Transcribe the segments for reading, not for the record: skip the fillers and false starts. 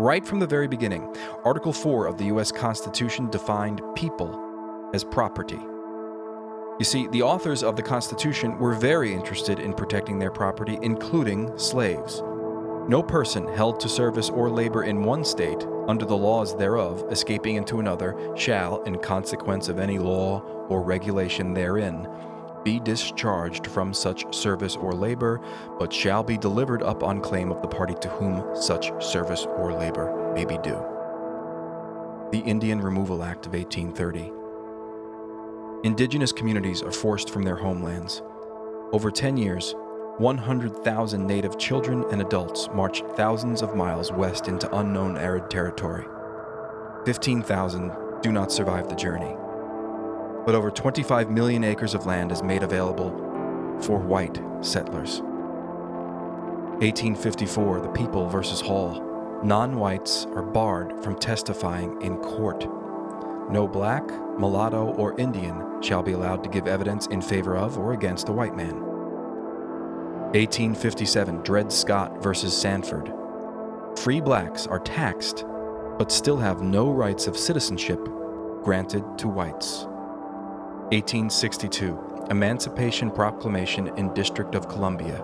Right from the very beginning, Article 4 of the U.S. Constitution defined people as property. You see, the authors of the Constitution were very interested in protecting their property, including slaves. No person held to service or labor in one state, under the laws thereof, escaping into another, shall, in consequence of any law or regulation therein, be discharged from such service or labor, but shall be delivered up on claim of the party to whom such service or labor may be due. The Indian Removal Act of 1830. Indigenous communities are forced from their homelands. Over 10 years, 100,000 native children and adults marched thousands of miles west into unknown arid territory. 15,000 do not survive the journey. But over 25 million acres of land is made available for white settlers. 1854, the People versus Hall. Non-whites are barred from testifying in court. No black, mulatto, or Indian shall be allowed to give evidence in favor of or against a white man. 1857, Dred Scott versus Sanford. Free blacks are taxed, but still have no rights of citizenship granted to whites. 1862, Emancipation Proclamation in District of Columbia.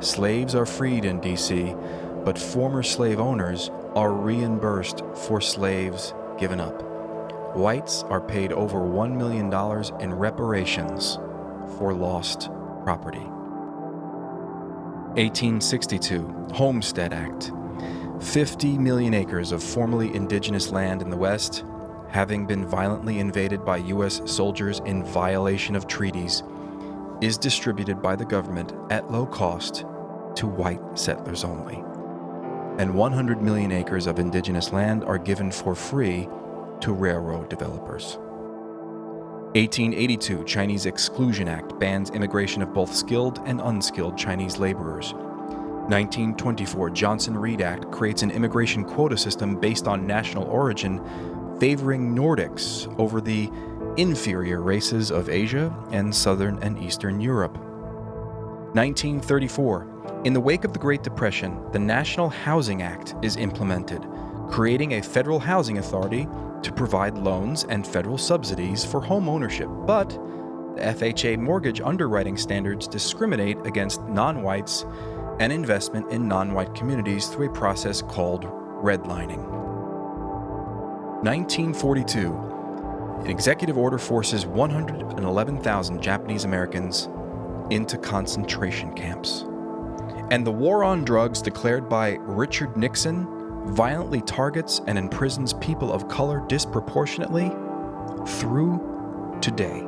Slaves are freed in D.C., but former slave owners are reimbursed for slaves given up. Whites are paid over $1 million in reparations for lost property. 1862, Homestead Act. 50 million acres of formerly indigenous land in the West, having been violently invaded by U.S. soldiers in violation of treaties, is distributed by the government at low cost to white settlers only. And 100 million acres of indigenous land are given for free to railroad developers. 1882, Chinese Exclusion Act bans immigration of both skilled and unskilled Chinese laborers. 1924, Johnson-Reed Act creates an immigration quota system based on national origin, favoring Nordics over the inferior races of Asia and Southern and Eastern Europe. 1934, in the wake of the Great Depression, the National Housing Act is implemented, creating a federal housing authority to provide loans and federal subsidies for home ownership. But the FHA mortgage underwriting standards discriminate against non-whites and investment in non-white communities through a process called redlining. 1942, an executive order forces 111,000 Japanese Americans into concentration camps. And the war on drugs declared by Richard Nixon violently targets and imprisons people of color disproportionately through today.